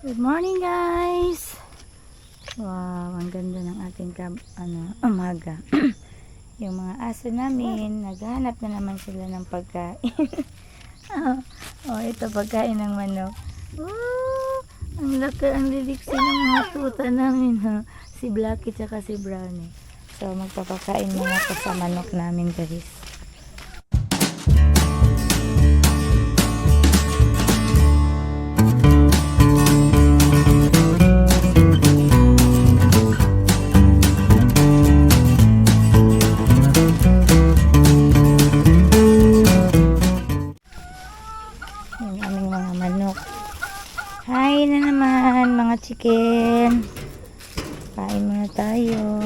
Good morning guys. Wow, ang ganda ng ating umaga. Yung mga aso namin, naghahanap na naman sila ng pagkain. Ito pagkain ng manok. Ang laki, ang liliksi ng mga tuta namin, ha. Si Blackie tsaka si Brownie. So magpapakain muna ako sa manok namin guys. Yung aming mga manok. Hi na naman mga chicken. Kain muna tayo.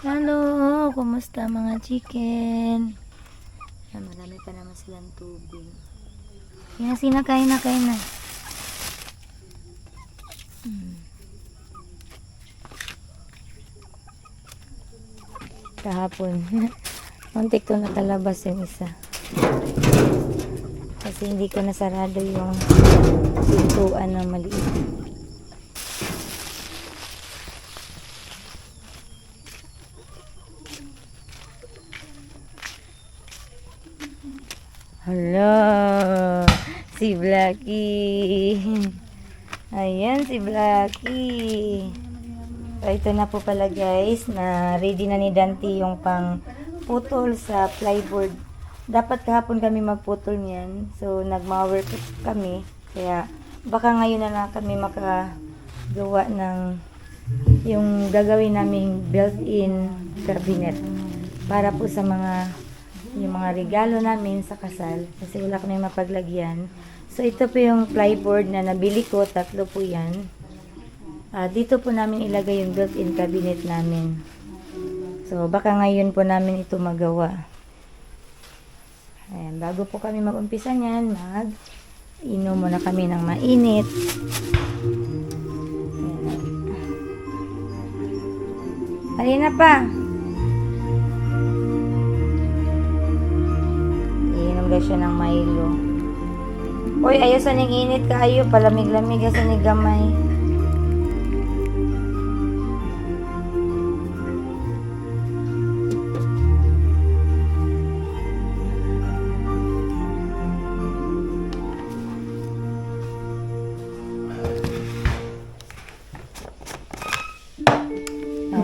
Hello, kumusta mga chicken? Marami pa naman silang tubig. Sina, kain na. Kahapon, muntik ko nakalabas yung isa. Kasi hindi ko nasarado yung pintuan na maliit. Hello, si Blackie. Ayan si Blackie. So, ito na po pala guys, na ready na ni Dante yung pang putol sa plyboard. Dapat kahapon kami magputol niyan. So, nag-mower kami. Kaya, baka ngayon na lang kami makagawa ng yung gagawin naming built-in cabinet. Para po sa yung mga regalo namin sa kasal kasi wala kami mapaglagyan. So ito po yung plyboard na nabili ko, 3 po yan. Dito po namin ilagay yung built-in cabinet namin. So baka ngayon po namin ito magawa. Ayan, bago po kami mag-umpisa niyan, inom muna kami ng mainit. Halina pa. Siya ng Milo. Uy, ayos sa ning init kaayo, palamig-lamig sa ni gamay.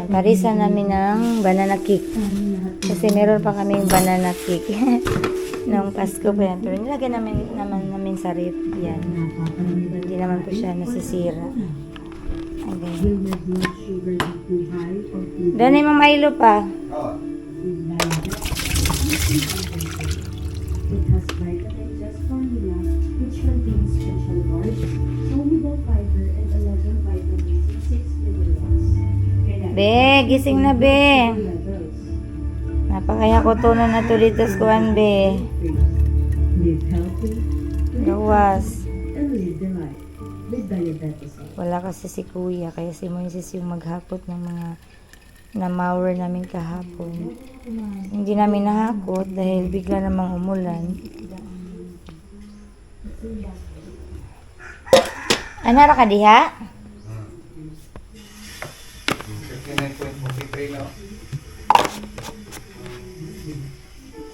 Parisan namin ng banana cake. Kasi meron pa kaming banana cake. Nung Pasko pa yan. Pero nilagyan namin sa ref. Yan. Hindi naman po siya nasisira. Okay. Danay mo Milo pa. Be, gising na be. Napakaya ko tunan na to dito sa kuwan, be. Gawas. Wala kasi si kuya, kaya si Moises yung maghapot ng mga na-mower namin kahapon. Hindi namin nahakot dahil bigla namang umulan. Anara ka diha?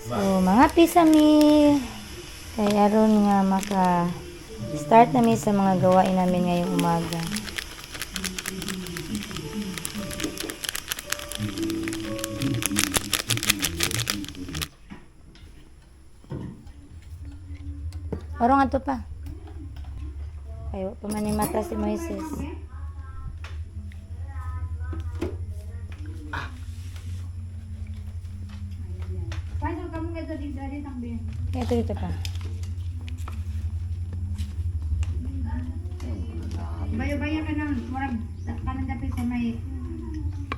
So, mga pisami, kaya ron nga maka-start namin sa mga gawain namin ngayong umaga. Orong ato pa. Ayo, pamanimata si Moises. Ito pa. Bayo-bayo ka na, murag kanang dapit sa may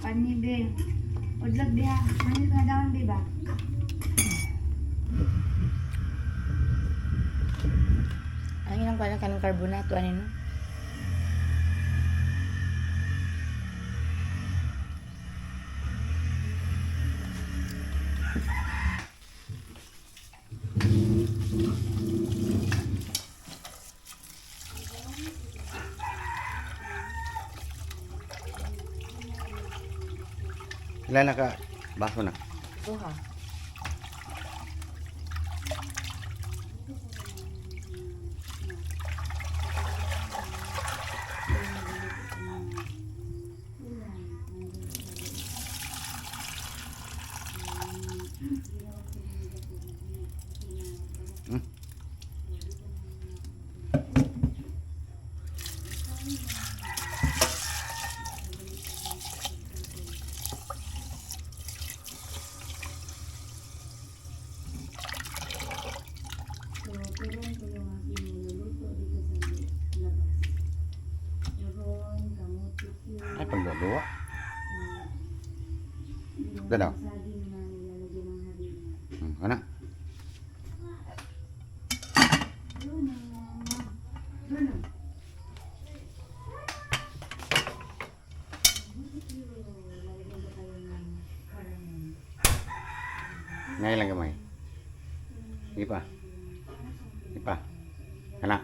panibe. Udlag diha, manit na dawan di ba? Ang ang kanang karbonato ano no? Ilan na ka baso na? Duha. Hmm? Ay, pagdodua. Ganaw. Ana. Ngayon lang gamay. Sige pa. Sige pa. Kana.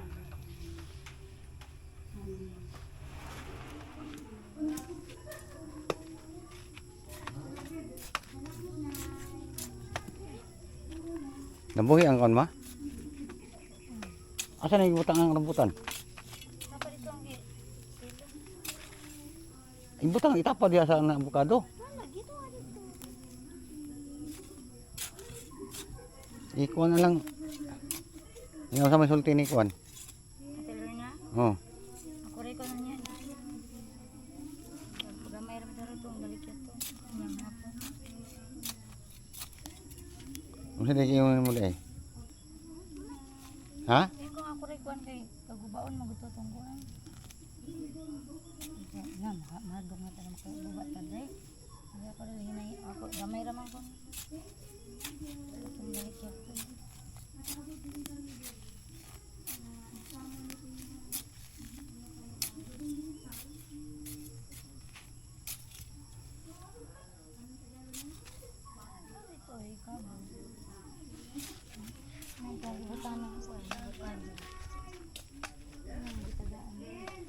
Nabuhi ang kon ma? Asa na ibutang ang rambutan? Ibutang itapa dia sa avocado. Ikuan na lang. Yung sa may sulti ni Kuan. Katelor na. Oh. Ako rin ko na niya. Gamay rin daro tong dalikya to. Yang hapon. Unsa di kayo mo dai? Ha? Kung ako rin kuan kay kagubaon maguto tong kuan. Na madong na tayo makagubat ta dai. Ay ako rin hinay ako gamay ra man ko. Tong dalikya to.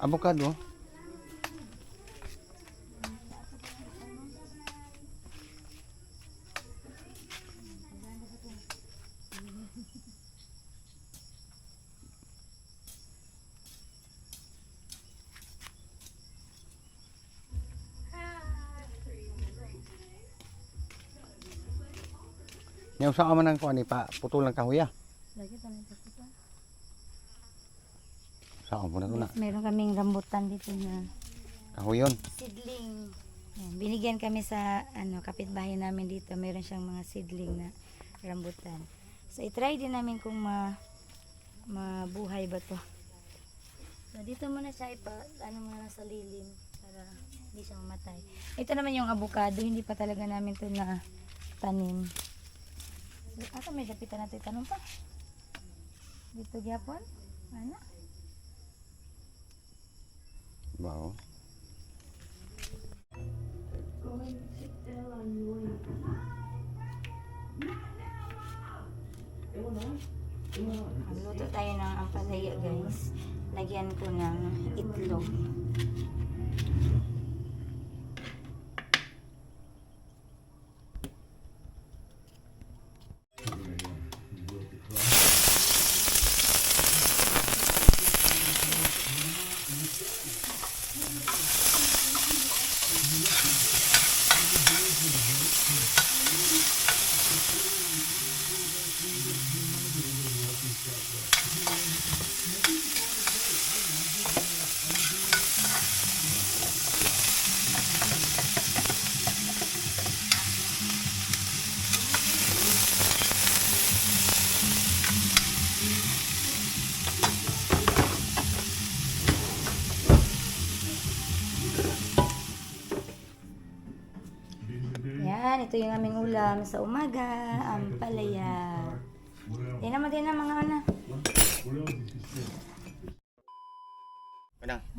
Avocado. Yung sa man ang kuan ni pa putol ng kahoy ah. Lagi pa nito kita. Saan mo na to na? Meron kaming rambutan dito na Kahoyon. seedling. Yan, binigyan kami sa kapitbahay namin dito. Meron siyang mga seedling na rambutan. So i-try din namin kung mabuhay ba to. So dito muna siya muna sa lilim para hindi siya mamatay. Ito naman yung avocado, hindi pa talaga namin to na tanim. So, asa may dapitan natin tanong pa? Dito gyapon? Ano? Wow. Magluto tayo ng ampalaya guys. Lagyan ko ng itlog. Yan, ito yung aming ulam sa umaga, ampalaya. Yan naman din ang mga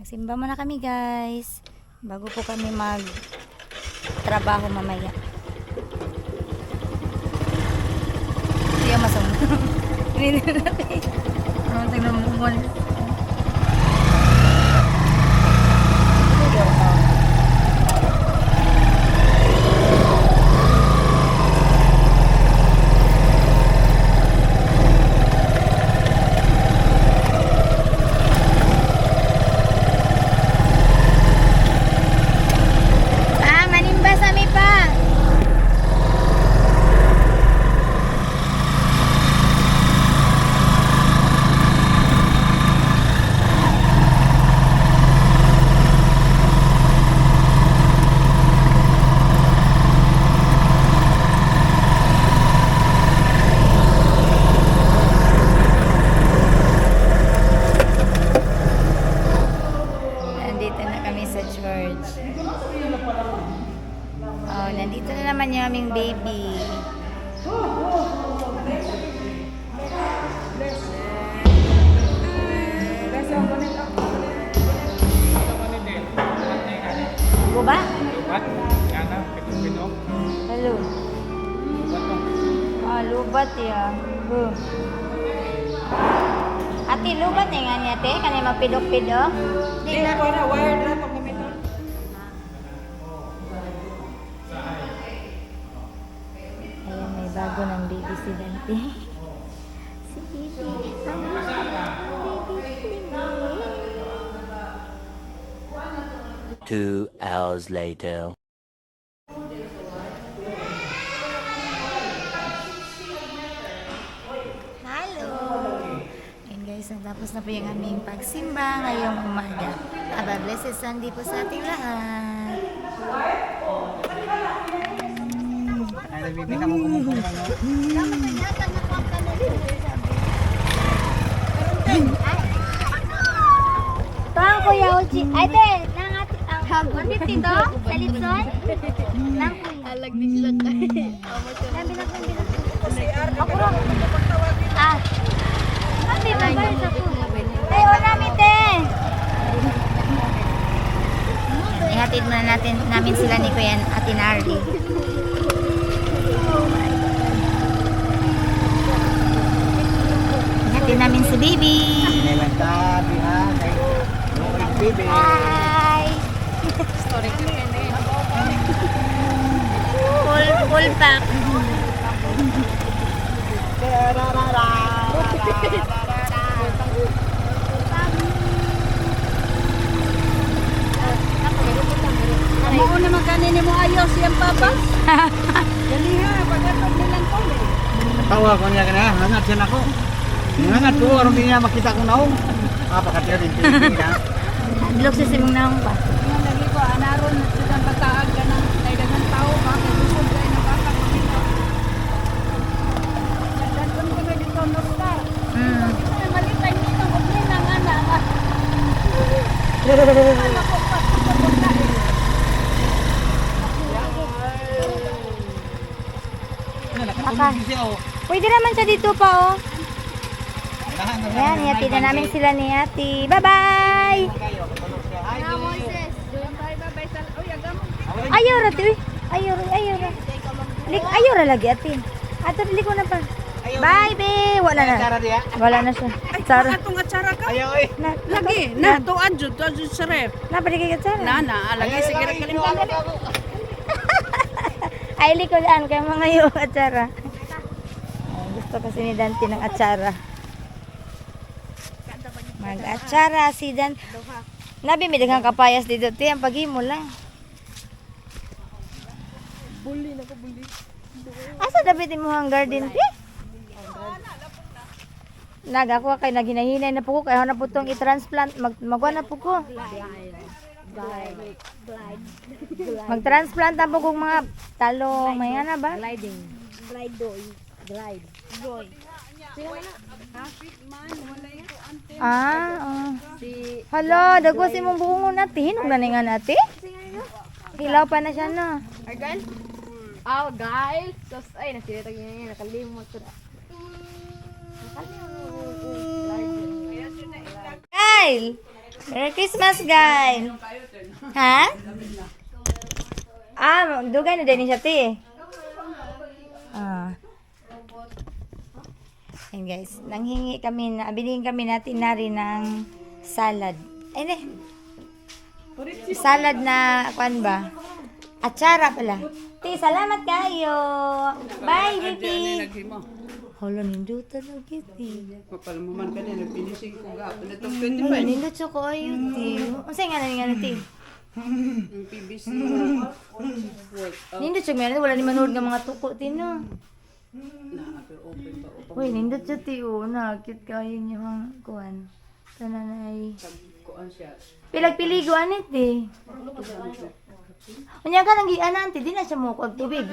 Magsimba muna kami guys. Bago po kami trabaho mamaya. Ito yung masong. Hindi na natin. Ano tignan mo kung manimba sa mi pa. Nandito na kami sa church. Oh, nandito na naman yung aming baby. Buba? Lubat? Yana, pitong-pitong. Hello. Ah, lubat ya. Ate, lubat ya nga niya, te? Kanay mapidok-pidok? Di na. Ayan, may bago ng baby si Dante. Si baby. Two hours later. Hello! And guys, natapos na po yung aming pagsimba ngayong umaga. Aba, blessed Sunday po sa ating lahat. Ay, nabibig ka mo kumukong ano. Pang Kuya Uchi. Ay, te! Nang ati... Ang 150 to? Sa Lipson? Nang Kuya. Alag ni sila tayo. Nang bilang. Ako rin. Ah. Kami ba ba sa po? Ay, wala mi, te! Ihatid muna namin sila ni Kuya Ate Nardi. Ihatid namin si baby. Kailan tabi ha? Baby. Hi! Full pack. Amo na magkanin mo ayos yung papa. Dali ha, pagkatod nilang ko. Tawa ko niya ka na, hangat siya ako. Hangat ko, aron din niya makita kong naong. Pakatira din siya. Blok sa simong naong pa. Yung lagi ko, anaron na siya pataag ka ng kailangan tao ba? Kaya gusto ko ay nakakapagina. Nagdadon ko na dito, Norta. Ito ay malitay nito, huwag niya nang anak. Ano ko pa, papunta eh. Nakatulog siya o. Pwede naman siya dito pa, oh. Ayan, ihatid na namin sila ni Ate. Bye-bye! Ayaw ra, te. Ayaw ra. Ayaw ra lagi, Ate. Ato, liko na pa. Bye, be! Wala na. Wala na siya. Sara. Atong atsara ka? Ayaw eh. Lagi, na, tuan jud sa ref. Napadi kay Sara. Lagi, sige rin kalimtan. Ay, likodan kay mga yung atsara. Gusto kasi ni Dante ng atsara. Mag-atsara si Dante. Nabi, may daghang kapayas dito. Te, ang paghimo lang. Buli. Asa dapat mo ang garden, te? Nagakuha kay naghinahinay na po ko. Kaya na po itong i-transplant. Magwa na po ko. Mag-transplant na po kong mga talong. May nga na ba? Hala, dago si mong bungon natin. Hinog na nga natin. Hilaw pa na siya na. Argal? Ah, guys. Tapos, ay, nasilitag niya niya. Nakalimot ko na. Kyle! Merry Christmas, guys! Ha? Dugay na din siya, te. Ayan, guys. Binigyan kami natin na rin ng salad. Ay, ne. Salad na, kuan ba? Atsara pala. Te, salamat kayo. Bye, Ricky. Hala, nindot talaga, te. Papalmuman ka na, nagpinising ko ga. Itong Nindot siya ko ayun, te. Ang sa'yo nga na, te. Yung PBC. Nindot siya nga, wala ni manood ng mga tuko, te, no? Uy, nindot siya, te, oh. Cute kayo niyo, kuan. Tananay. Kuan siya. Pilagpiliguan it, eh. Unya ka nang gianan, te, di na siya mo kog tubig.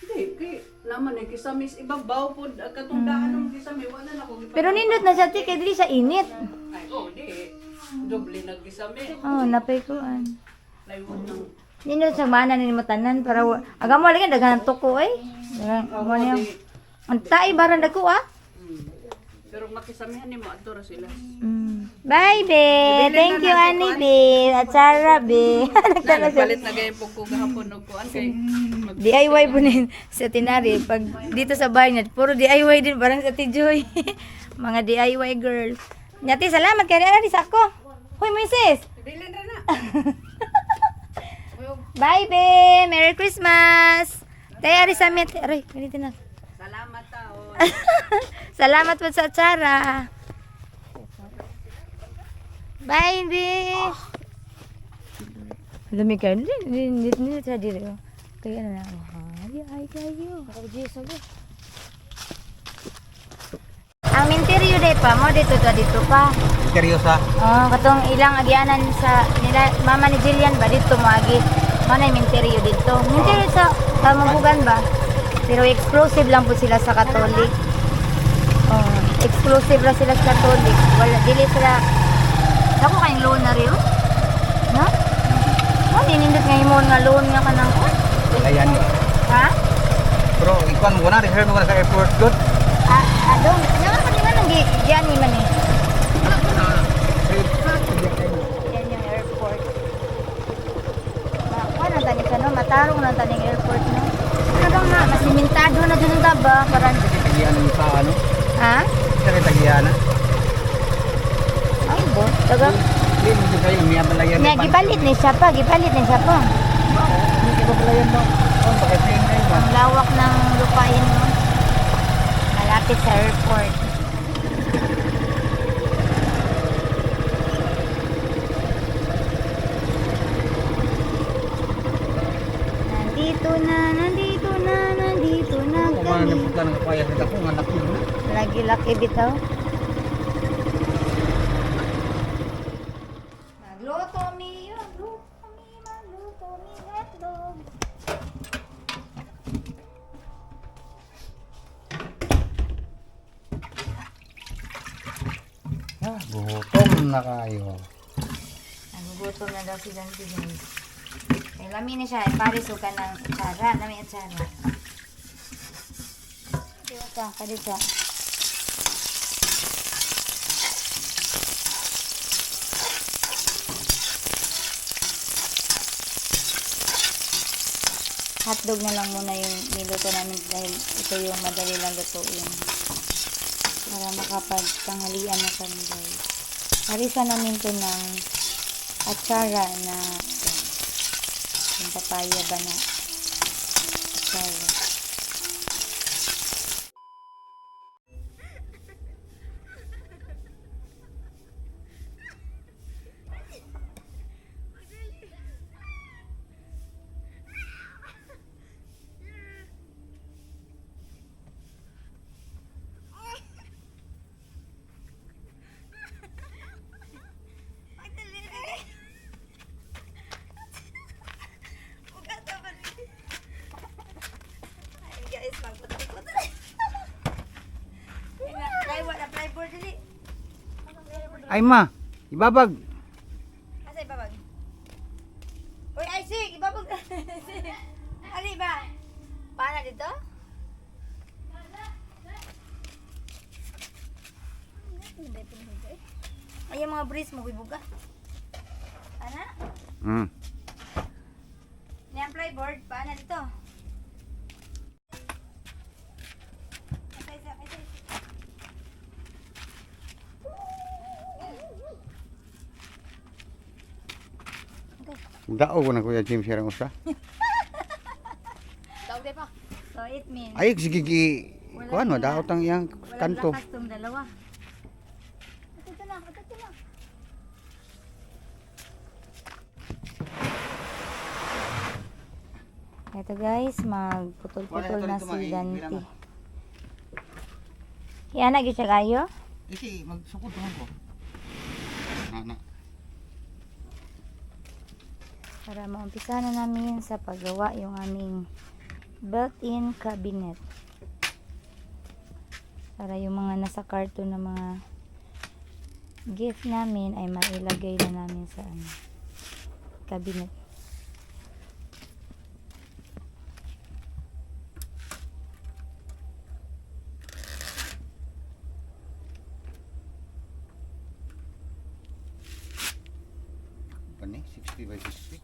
Hindi, kay naman eh, kisamis ibabaw po, katungdaan ng kisamis, wala na ko. Pero nindot na siya, te, kay dili siya init. Ay, di, doble nagkisamis. Oh, napay kuan. Laywon ng, Nindot siya mana ni mo tanan para aga mo lagi daghan tuko ay. Daghan mo niya. Ang tae barang dako ah. pero makisamihan ni mo, adora sila. Bye, be. Thank you, Annie, be. At Sarah, be. Nagtala siya. Palit na gayong po ko gahapon o kuan kay, DIY po din sa Tinari. Pag dito sa bahay niya, puro DIY din, parang sa Tijoy. Mga DIY girl. Nyati, salamat kay Rera, sa ako. Hoy, Moises. bilin ra na. Bye, be. Merry Christmas. Tayo, Ari, sa amin. Aray, ganito na. Salamat tao. Salamat po sa Tsara. Bye, be. Lamig kayo. Hindi siya dito. Kaya na lang. Ay, kayo. Ang minteryo day pa mo dito pa. Seryosa. Oh, katong ilang agyanan sa nila mama ni Jillian ba dito mo agi. Mo na minteryo dito. Minteryo sa Mabugan ba? Pero exclusive lang po sila sa Catholic. Oh, exclusive lang sila sa Catholic. Wala dili sila. Ako kayong loan na rin. No? Oh, dinindot nga himon nga loan nga kanang ko. Ayan. Ha? Pero ikuan mo na, reserve mo na sa airport good. Adong, nga nang diyan ni man eh. Yan yung airport. Kuha na tani ka no, matarong na tani yung airport no. Ano nga, masimentado na dun ang ba? Parang, Tagiyan mo sa ano? ha? Sa tagiyan. Ay bo, taga. Hindi mo kayo, may abalayan. Nga, gipalit ni siya pa, gipalit ni siya pa. Hindi ko abalayan mo. Oh, bakit kayo ba? Ang lawak ng lupain mo. Malapit sa airport. Nandito na Kung mga kami. napunta ng kaya sa ako, nga laki mo. Lagi-laki bitaw. Magluto mi hotdog. Gutom na kayo. Nagugutom na daw si Dante guys. Eh, lami na siya. Pariso ka ng atsara. Lami atsara. Diba ka? Kadito. Hotdog na lang muna yung niluto namin dahil ito yung madali lang lutuin. Para makapagtanghalian na kami guys. Harisan namin to ng atsara na yung papaya ba na atsara. Ay ma, ibabag. Asa ibabag? Uy, ay sig, ibabag. Ali ba? Paano dito? Ay, yung mga breeze mo, buga. Ana? Hmm. Niyang plyboard, paano dito? Isa. Dao ko na Kuya James siya usa. Daog day pa. So, it means, Ay sige kuan mo daot ang iyang walang kanto. lakas tong dalawa. Ito na. Ito guys, magputol-putol na si Dante. Yan, naging siya kayo? Isi magsukod ko. Na. Para maumpisa na namin sa paggawa yung aming built-in cabinet. Para yung mga nasa karton na mga gift namin ay mailagay na namin sa cabinet. Kani 60 by 60.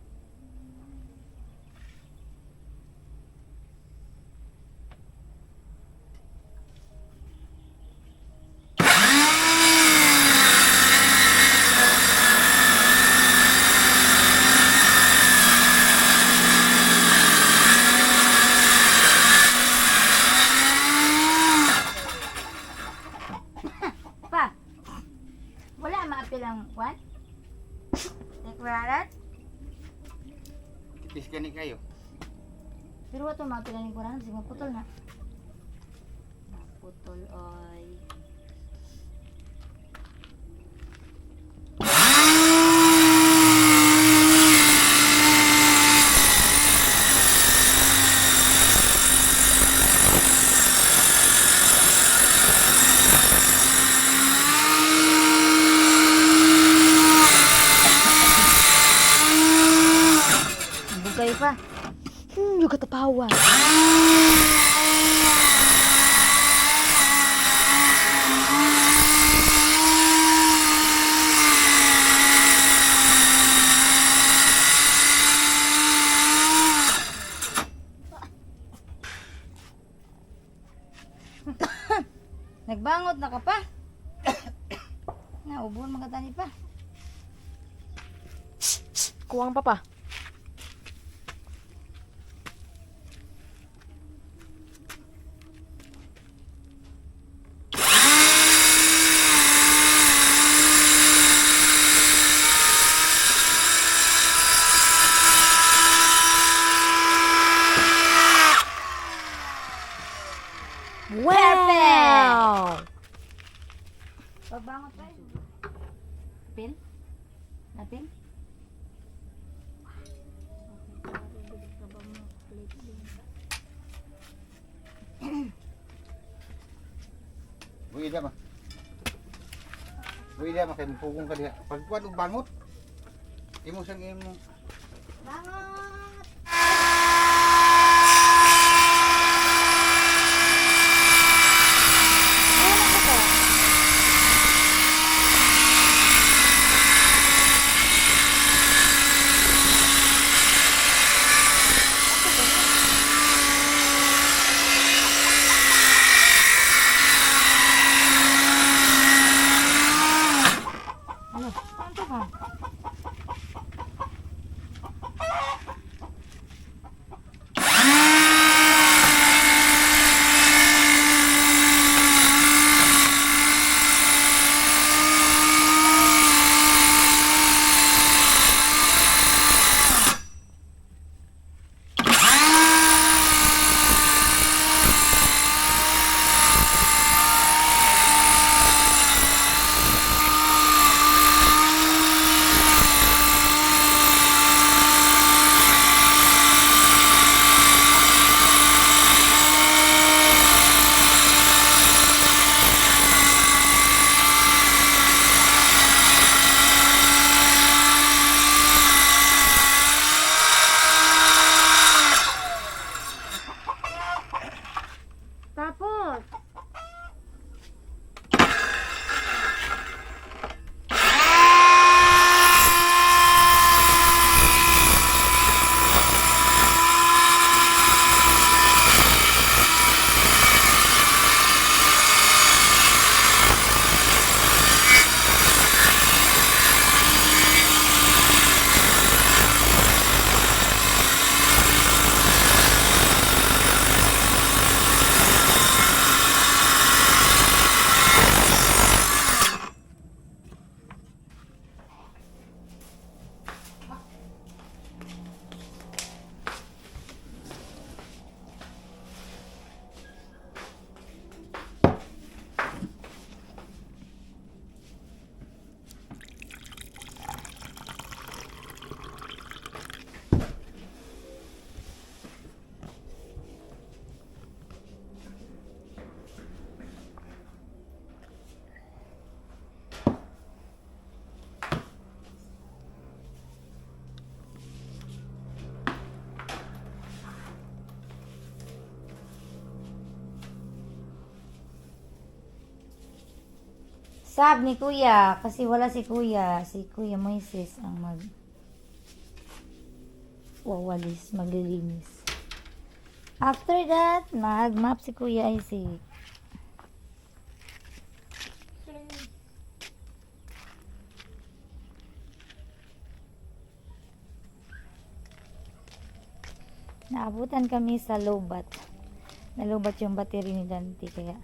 Pa! Wala maapil ang what? Deklarat? Tipis kani kayo. Pero wato maapil ang kurang kasi maputol na. Maputol oy. Bugay pa. You got the power. Nagbangot na ka pa. Naubon mga tani pa. Kuwang pa pa. Wow! Pagbangot pa. Pin? Napin? Buhi dia mah. Buhi dia mah kay pugong ka diha. Pagkuan og bangot. Imo sang imo. Bangot! Ano ba? Sab ni Kuya. Kasi wala si Kuya. Si Kuya Moises ang wawalis, maglilinis. After that, mag-map si Kuya Isaac. Naabutan kami sa lobat. Nalubat yung battery ni Dante kaya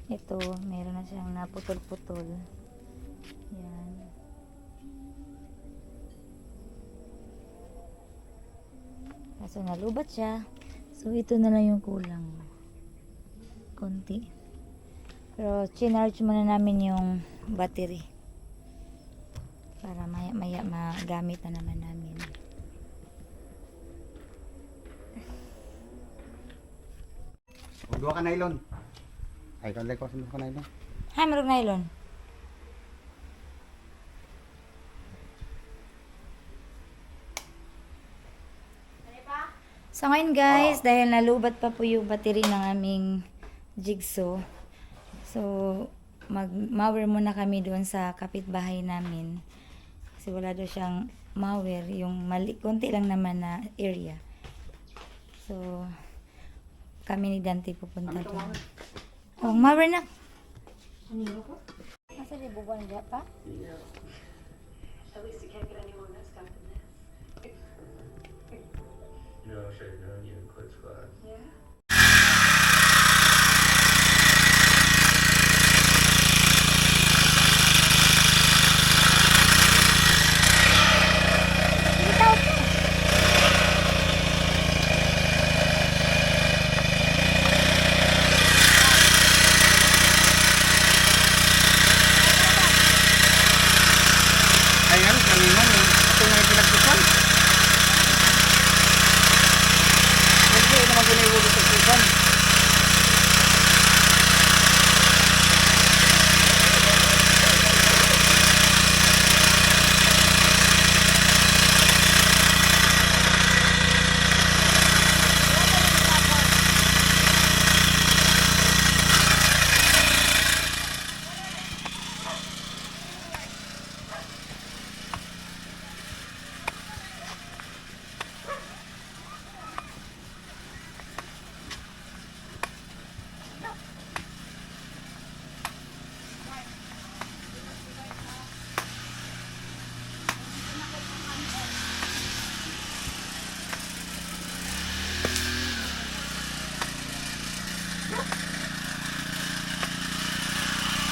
ito, meron na siyang naputol-putol. Yan. Kaso nalubat siya. So ito na lang yung kulang. Konti. Pero chinarge muna namin yung battery. Para maya magamit na naman namin. Dua ka nylon. Ay, kalay ko sa ka nylon. Hay, marog nylon. So ngayon guys, dahil nalubat pa po yung battery ng aming jigsaw. So, mag-mower muna kami doon sa kapitbahay namin. Kasi wala daw siyang mower, yung konti lang naman na area. So, kami ni Dante pupunta doon. Oh, mower na. Asa di bubuan dyan pa? Ay, nga, kanina, ito na yung pinagtukan. Hindi naman ginagawa sa tukan.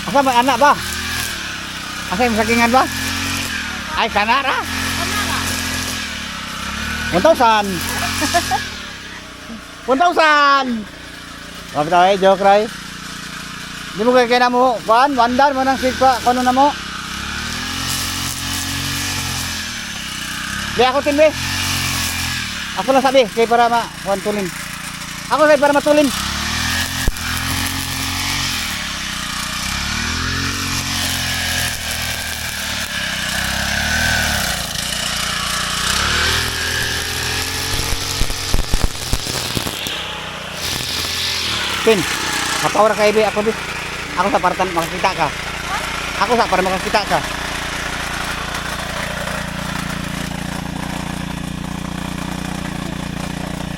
Asa may anak ba? Asa yung sakingan ba? Ay, kanara. 1,000. 1,000. Wag tayo, joke ray. Di mo kaya na mo, kuan, wandar mo nang sigpa, kuno na mo. Di ako timbe. Ako lang sabi, kay para kuan tulin. Ako kay para matulin. Pin, kapawar ka ibe ako di. Ako sa partan makakita ka. Ako sa para makakita ka.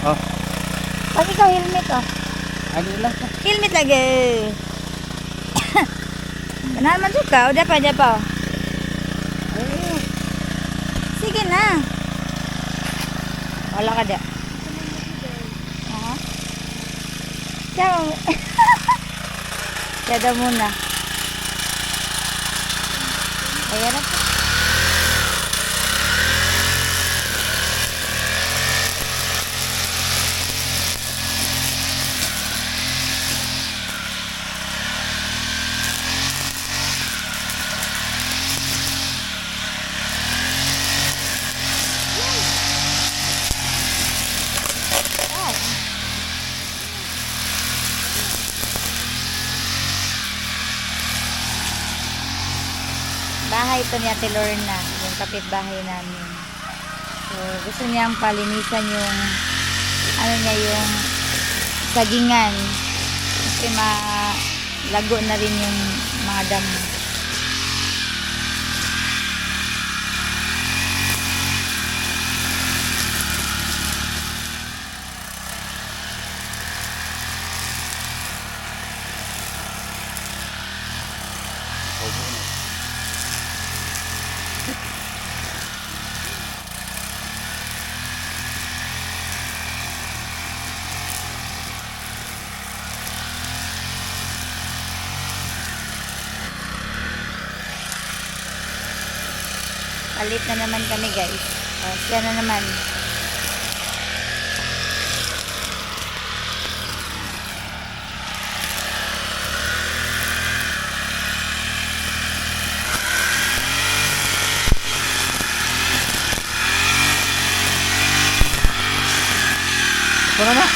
Oh, Pag ikaw helmet oh. ano lang. Helmet lagi. Kenal man suka, udah pa oh. Sige na. Wala ka da. Ciao. Kada muna. Ayan na po. Bahay ito ni Ate Lorna, yung kapitbahay namin. So, gusto niyang palinisan yung yung sagingan. Kasi malago na rin yung mga damo. Palit na naman kami guys. Siya na naman. Ito na na.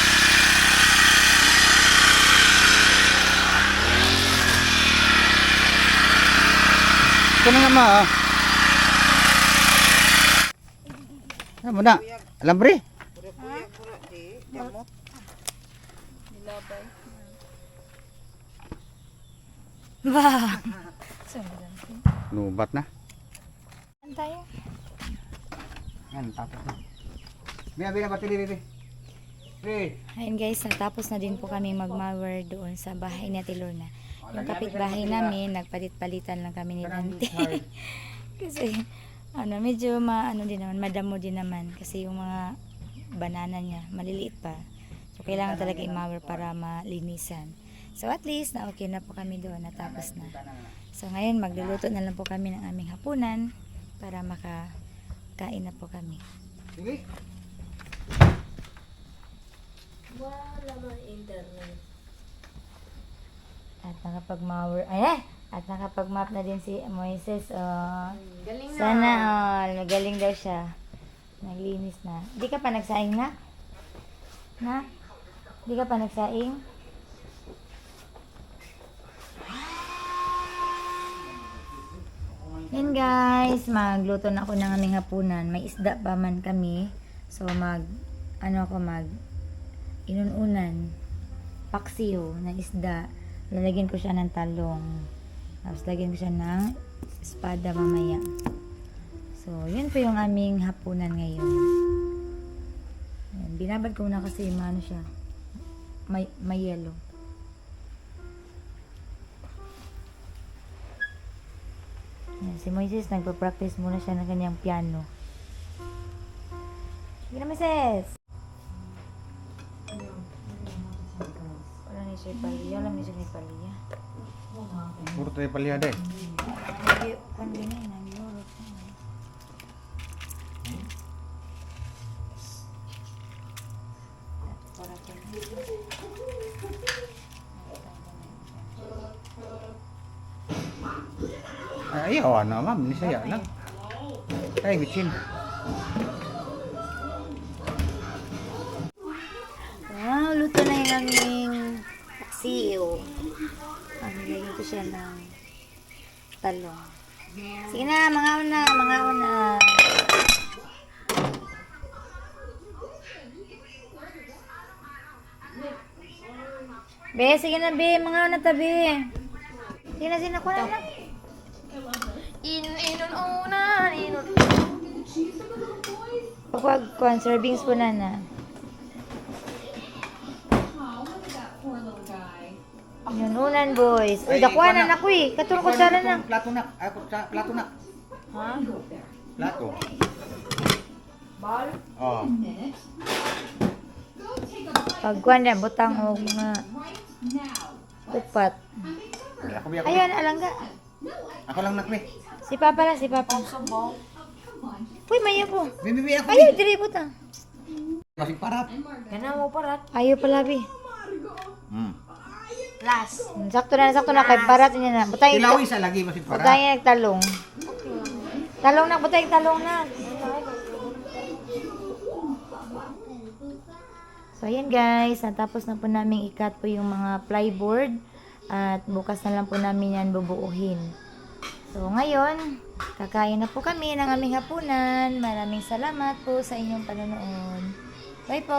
Ito na nga ma. Ano mo na? Alambre? Bah! Lubat na. Saan tayo? Yan, tapos na. Bina, batili, bibi. Ayun guys, natapos na din po kami mag-mower doon sa bahay ni Ate Lorna. Yung kapitbahay namin, nagpalit-palitan lang kami ni Dante. Kasi, medyo din naman, madamo din naman. Kasi yung mga banana niya, maliliit pa. So, kailangan talaga i-mower para malinisan. So, at least, na okay na po kami doon, natapos na. So, ngayon, magluluto na lang po kami ng aming hapunan para makakain na po kami. Sige. At nakapag-mower, at nakapag-map na din si Moises. Galing na. Sana magaling daw siya. Naglinis na. Di ka pa nagsaing na? Na? Di ka pa nagsaing? Yan guys, magluto na ako ng aming hapunan. May isda pa man kami. So inununan. Paksiw na isda. Lalagyan ko siya ng talong. Tapos lagyan ko siya ng espada mamaya. So, yun po yung aming hapunan ngayon. Ayan, binabad ko na kasi siya. May yellow. Ayan, si Moises nagpa-practice muna siya ng kanyang piano. Sige na, Moises! Wala ni siya paliya. Alam ni siya ni paliya. Puro tayo palihada eh. Kung ganyan, nag-yorok. Ay, ayaw na ma'am. Nisaya lang. Ay, bitsin. Wow, luto na yung aming paksiw. Lagyan ko siya ng talong. Sige na, mga una. Be, sige na, be. Mga una tabi. Sige na, sinakuha na. Inun. Pagkuhan, servings po na na. Yun, unan boys. Uy, dakuha na ako eh. Katulong ko sana na. Plato na. Plato na. Ha? Plato. Bal? Oh. Pagkuhan na, butang o mga upat. Ako. Ayun, alangga. Ako lang nakmi. Si Papa lang, si Papa. Uy, mayo po. Bibi ako. Ayaw, diri butang. Masing parat. Gana mo parat. Ayaw pala, bi. Last. Sakto na. Kay parat niya na. Butang yung Ilawi sa lagi masing parat. butang yung talong. Butang yung talong na. So, ayan guys. Natapos na po namin ikat po yung mga plyboard. At bukas na lang po namin yan bubuuhin. So, ngayon, kakain na po kami ng aming hapunan. Maraming salamat po sa inyong panonood. Bye po!